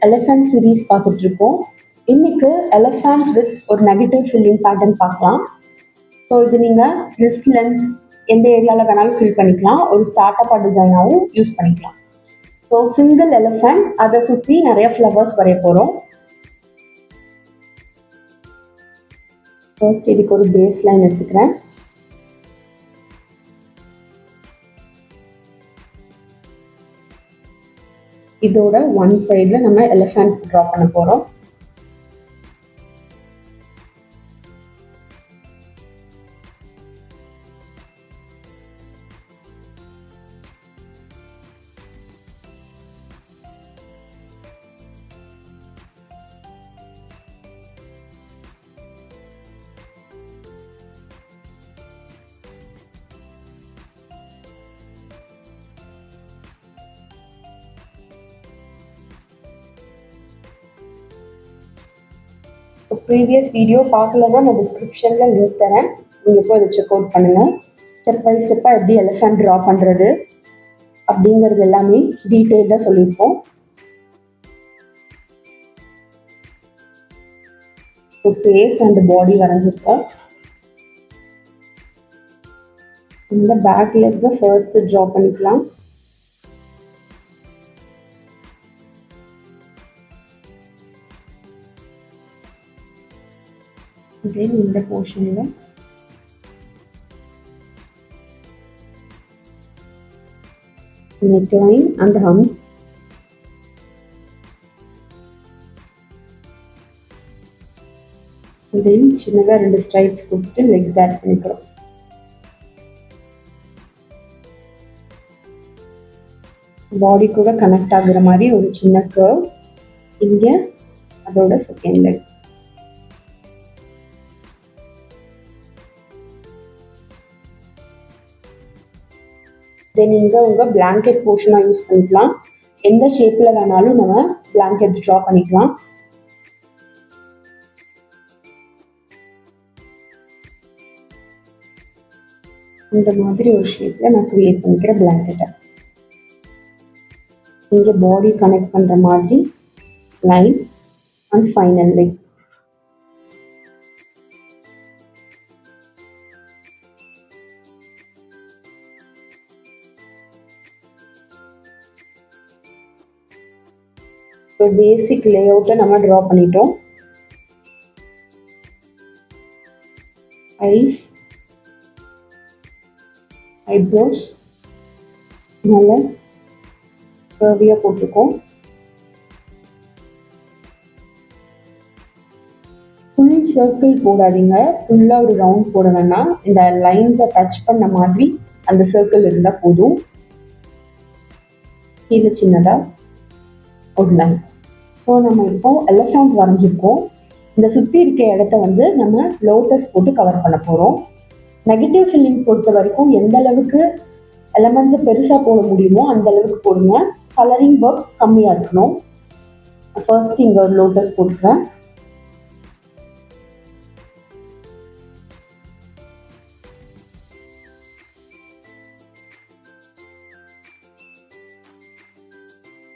Elephant series பார்த்துட்டு இருக்கோம். இன்னைக்கு எலிஃபண்ட் வித் ஒரு நெகட்டிவ் ஃபில்லிங் பேட்டர்ன் பார்க்கலாம். ஸோ இது நீங்கள் ரிஸ்ட் லென்த் எந்த ஏரியாவில் வேணாலும் ஃபில் பண்ணிக்கலாம். ஒரு ஸ்டார்ட் அப் டிசைனாகவும் யூஸ் பண்ணிக்கலாம். ஸோ சிங்கிள் எலிஃபண்ட், அதை சுற்றி நிறைய ஃப்ளவர்ஸ் வரைய போகிறோம். ஃபர்ஸ்ட் இதுக்கு ஒரு பேஸ் லைன் எடுத்துக்கிறேன். இதோட ஒன் சைடில் நம்ம எலிஃபண்ட் ட்ரா பண்ண போகிறோம். ப்ரீவியஸ் வீடியோ பார்க்கலன்னா நான் டிஸ்கிரிப்ஷனில் லிங்க் தரேன், நீங்கள் போய் அதை செக் அவுட் பண்ணுங்கள். ஸ்டெப் பை ஸ்டெப்பாக எப்படி எலிஃபண்ட் ட்ரா பண்ணுறது அப்படிங்கிறது எல்லாமே டீட்டெயிலாக சொல்லியிருப்போம். ஸோ ஃபேஸ் அண்ட் பாடி வரைஞ்சிருக்கோம். இந்த பேக் லெக்கை ஃபர்ஸ்ட்டு ட்ரா பண்ணிக்கலாம். இந்த போர்ஷனில் neckline and humps, then சின்னதாக 2 ஸ்ட்ரைப்ஸ் கொடுத்துட்டு லெக்ஸ் ஆட் பண்ணிக்கிறோம். பாடி கூட கனெக்ட் ஆகுற மாதிரி ஒரு சின்ன கர்வ் இங்கே, அதோட செகண்ட் லெக். தென் இங்கே உங்கள் பிளாங்கெட் போர்ஷனாக யூஸ் பண்ணிக்கலாம். எந்த ஷேப்பில் வேணாலும் நம்ம பிளாங்கெட்ஸ் ட்ரா பண்ணிக்கலாம். இந்த மாதிரி ஒரு ஷேப்பில் நான் க்ரியேட் பண்ணிக்கிற பிளாங்கெட்டை இங்கே பாடி கனெக்ட் பண்ணுற மாதிரி line and final leg. So basic லே அவுட்டை நம்ம ட்ரா பண்ணிட்டோம். ஐஸ், ஐப்ரோஸ் நல்லா கர்வியாக போட்டுக்கோம். ஃபுல் சர்க்கிள் போடாதீங்க, ஃபுல்லாக ஒரு ரவுண்ட் போட வேணாம். இந்த லைன்ஸை டச் பண்ண மாதிரி அந்த சர்க்கிள் இருந்தால் போதும். கீழே சின்னதாக ஒரு லைன். ஸோ நம்ம இப்போ எலிஃபண்ட் வரைஞ்சிருக்கோம். இந்த சுற்றி இருக்க இடத்த வந்து நம்ம லோட்டஸ் போட்டு கவர் பண்ண போகிறோம். நெகட்டிவ் ஃபில்லிங் பொறுத்த வரைக்கும் எந்த அளவுக்கு எலமெண்ட்ஸை பெருசாக போட முடியுமோ அந்த அளவுக்கு போடுங்க. கலரிங் ஒர்க் கம்மியாக இருக்கணும். ஃபர்ஸ்ட் இங்கே ஒரு லோட்டஸ் போட்டுக்கிறேன்.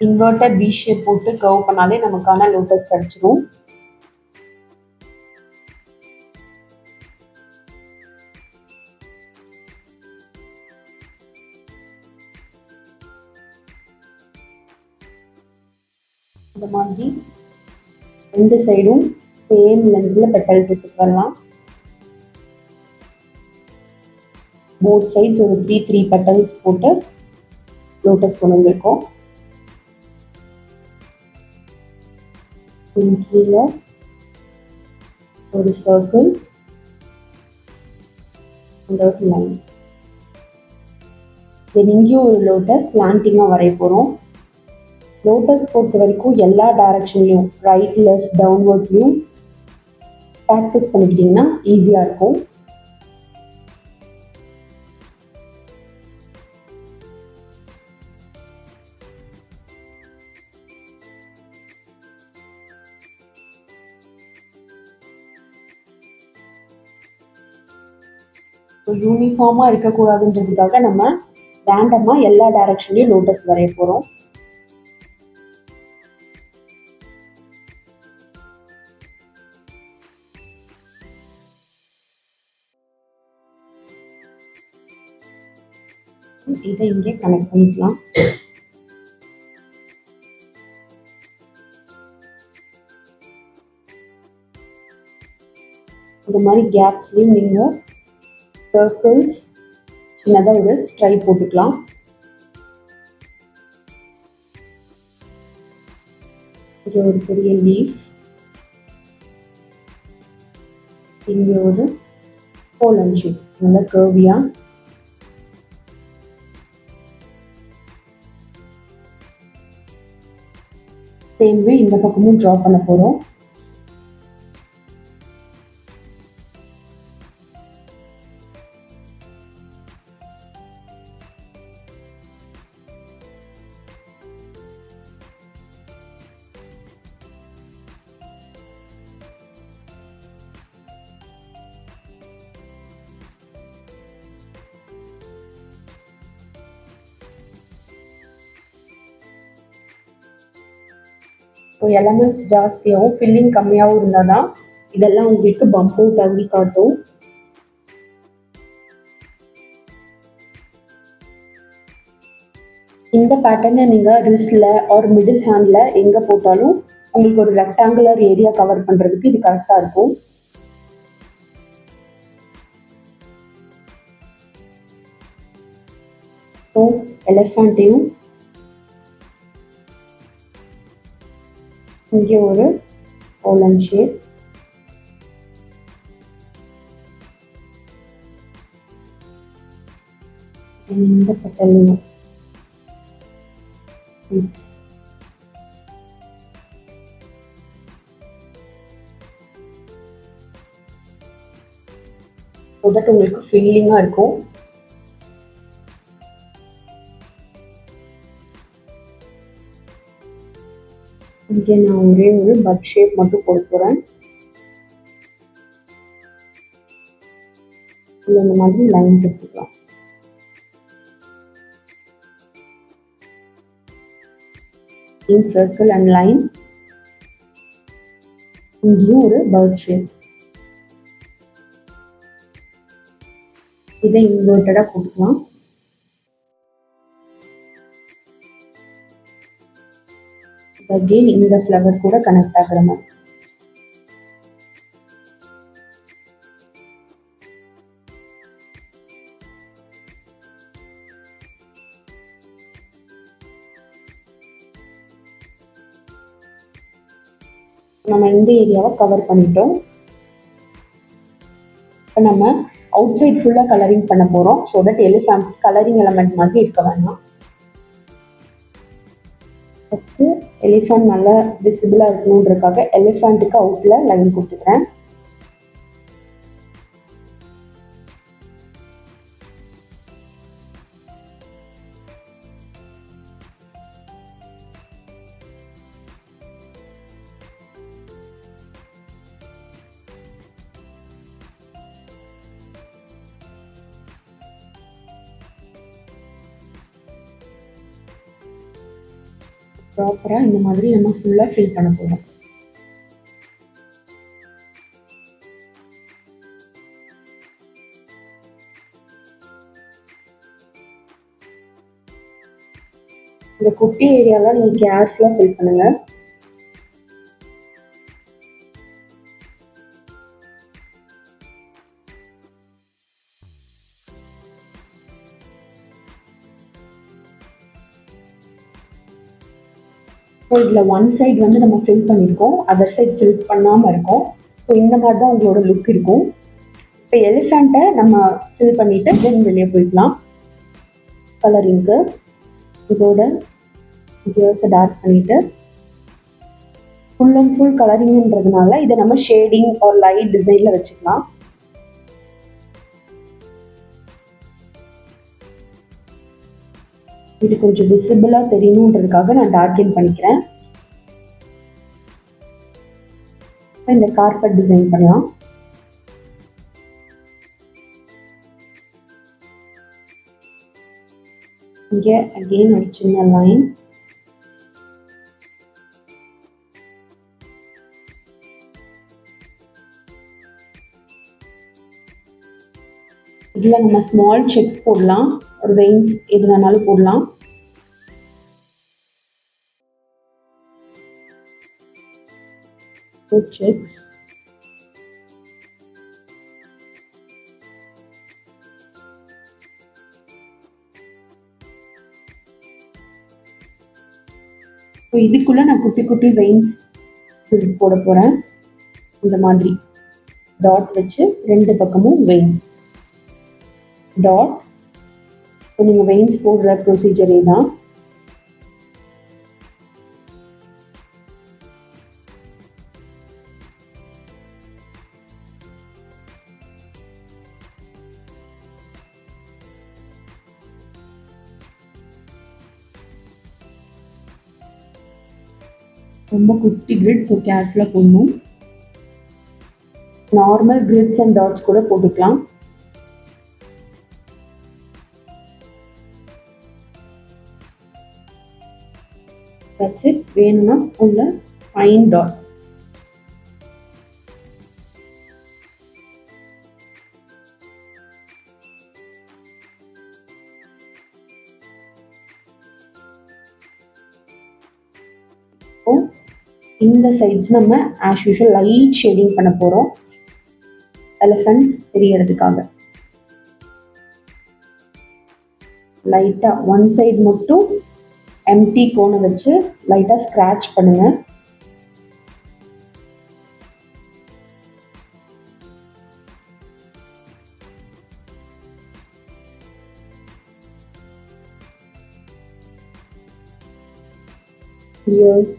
இன்வெர்டட் வி ஷேப் போட்டு கர்வ் பண்ணாலே நமக்கான லோட்டஸ் கிடைச்சிடும். இந்த மாதிரி 2 சைடும் சேம் லென்த்தில் பெட்டல்ஸ் எடுத்துட்டு வரலாம். போத் சைட்ஸ் ஒரு 3 பெட்டல்ஸ் போட்டு லோட்டஸ் கொண்டு வந்திருக்கோம். கீழே ஒரு சர்க்கிள் அண்ட் ஒரு லைன். தென் இங்கேயும் ஒரு லோட்டஸ் ஸ்லாண்டிங்காக வரைய போகிறோம். லோட்டஸ் பொறுத்த வரைக்கும் எல்லா டைரக்ஷன்லையும் ரைட் லெஃப்ட் டவுன்வர்ட்ஸ்லையும் ப்ராக்டிஸ் பண்ணிக்கிட்டிங்கன்னா ஈஸியாக இருக்கும். யூனிஃபார்மாக இருக்கக்கூடாதுன்றதுக்காக நம்ம ரேண்டமாக எல்லா டைரக்ஷன்லையும் லோட்டஸ் வரைய போகிறோம். இதை இங்கே கனெக்ட் பண்ணிக்கலாம். இந்த மாதிரி கேப்ஸ்லையும் நீங்கள் சர்க்கிள்ஸ் சின்னதாக ஒரு ஸ்ட்ரைப் போட்டுக்கலாம். இது ஒரு பெரிய லீஃப், இங்கே ஒரு ஹோல் அண்ட் ஷேப் நல்லா கர்வியா. சேம்வே இந்த பக்கமும் ட்ரா பண்ண போகிறோம். எலமெண்ட்ஸ் ஜாஸ்தியாகவும் ஃபில்லிங் கம்மியாகவும் இருந்தால் தான் இதெல்லாம் உங்களுக்கு பம்ப் அவுட் ஆகி காட்டும். இந்த பேட்டர்னை நீங்கள் ரிஸ்டில் ஆர் மிடில் ஹேண்டில் எங்கே போட்டாலும் உங்களுக்கு ஒரு ரெக்டாங்குலர் ஏரியா கவர் பண்ணுறதுக்கு இது கரெக்டாக இருக்கும். ஸோ எலிஃபண்ட்டையும் இங்கே ஒரு ஓலன் ஷேப், இந்த பட்டலையும் ஸோ தட் உங்களுக்கு ஃபீலிங்காக இருக்கும். இங்கே நான் ஒரே ஒரு பட் ஷேப் மட்டும் போட போகிறேன். இந்த மாதிரி லைன்ஸ் எடுத்துக்கலாம். இன் சர்க்கிள் அண்ட் லைன், இங்கேயும் ஒரு பர்ட் ஷேப். இதை இன்வெர்ட்டடாக போட்டுக்கலாம். அகெயின் இந்த ஃப்ளவர் கூட கனெக்ட் ஆகிற மாதிரி. நம்ம இந்த ஏரியாவை கவர் பண்ணிட்டோம். இப்போ நம்ம அவுட் சைட் ஃபுல்லாக கலரிங் பண்ண போகிறோம். So that elephant colouring element மாதிரி இருக்க வேண்டாம். ஃபஸ்ட்டு எலிஃபண்ட் நல்லா விசிபிளாக இருக்கணுன்றதுக்காக எலிஃபண்ட்டுக்கு அவுட்டில் லைன் கொடுத்துக்கிறேன். ப்ராப்பராக இந்த மாதிரி நம்ம ஃபுல்லாக ஃபில் பண்ண போகிறோம். இந்த குட்டி ஏரியாலாம் நீங்கள் கேர்ஃபுல்லாக ஃபில் பண்ணுங்கள். ஸோ இதில் ஒன் சைடு வந்து நம்ம ஃபில் பண்ணியிருக்கோம், அதர் சைடு ஃபில் பண்ணாமல் இருக்கோம். ஸோ இந்த மாதிரி தான் உங்களோட லுக் இருக்கும். இப்போ எலிஃபண்ட்டை நம்ம ஃபில் பண்ணிவிட்டு தென் வெளியே போய்க்கலாம். கலரிங்க்கு இதோட கியர்ஸை டார்க் பண்ணிவிட்டு ஃபுல் அண்ட் ஃபுல் கலரிங்ன்றதுனால இதை நம்ம ஷேடிங் ஆர் லைட் டிசைனில் வச்சுக்கலாம். இது கொஞ்சம் விசிபிளாக தெரியணுன்றதுக்காக நான் டார்கென் பண்ணிக்கிறேன். இந்த கார்பெட் டிசைன் பண்ணலாம். இங்கே அகெயின் ஒரு சின்ன லைன். இதில் நம்ம ஸ்மால் செக்ஸ் போடலாம். ஒரு வெயின்ஸ் எது வேணாலும் போடலாம். செக்ஸ் இதுக்குள்ள நான் குட்டி குட்டி வெயின்ஸ் போட போறேன். இந்த மாதிரி டாட் வச்சு 2 பக்கமும் வெயின் டாட். நீங்க வெயின்ஸ் போடுற ப்ரொசீஜரே தான். ரொம்ப குட்டி கிரிட், ஸோ கேர்ஃபுல்லாக போடணும். நார்மல் கிரிட்ஸ் அண்ட் டாட்ஸ் கூட போட்டுக்கலாம். That's it. வேணும்னா உள்ள ஃபைன் டாட். இந்த சைட்ஸ் நம்ம ஆஸ் யூஷுவல் லைட் ஷேடிங் பண்ண போகிறோம் எலிஃபண்ட் தெரியறதுக்காக. லைட்டாக ஒன் சைடு மட்டும் எம்டி கோனை வச்சு லைட்டாக ஸ்க்ராட்ச் பண்ணுங்க. இயர்ஸ்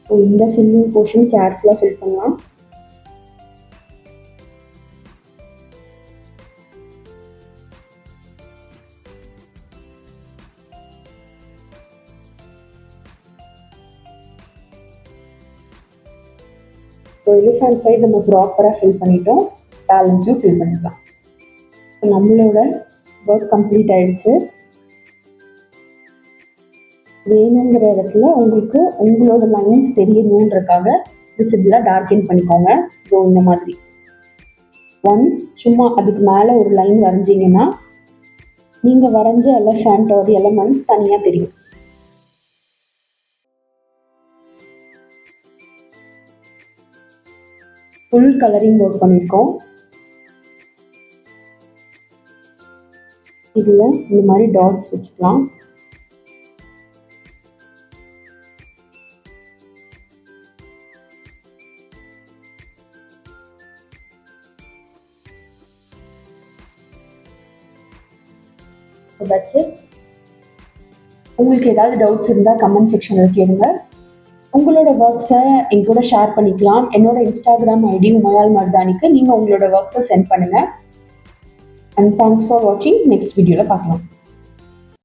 இந்த ஃபில்லிங் போர்ஷன் கேர்ஃபுல்லாக ஃபில் பண்ணலாம். எலிஃபண்ட் சைடு நம்ம ப்ராப்பராக ஃபில் பண்ணிட்டோம். பேலன்ஸும் ஃபில் பண்ணிடலாம். நம்மளோட ஒர்க் கம்ப்ளீட் ஆயிடுச்சு. வேணுங்கிற இடத்துல உங்களுக்கு உங்களோட லைன்ஸ் தெரியணுன்றக்காக விசிபிளாக டார்க்கன் பண்ணிக்கோங்க. ஸோ இந்த மாதிரி ஒன்ஸ் சும்மா அதுக்கு மேலே ஒரு லைன் வரைஞ்சிங்கன்னா நீங்கள் வரைஞ்ச எலிஃபண்ட் ஒரு எலமெண்ட்ஸ் தனியாக தெரியும். ஃபுல் கலரிங் ஒர்க் பண்ணியிருக்கோம். இதில் இந்த மாதிரி டாட்ஸ் வச்சுக்கலாம். That's it. உங்களுக்கு ஏதாவது டவுட்ஸ் இருந்தால் கமெண்ட் செக்ஷனில் கேளுங்க. உங்களோட ஒர்க்ஸை என் கூட ஷேர் பண்ணிக்கலாம். என்னோட இன்ஸ்டாகிராம் ஐடி உமையால் மர்தானிக்கு நீங்கள் உங்களோட ஒர்க்ஸை சென்ட் பண்ணுங்கள். அண்ட் தேங்க்ஸ் ஃபார் வாட்சிங். நெக்ஸ்ட் வீடியோவில் பார்க்கலாம்.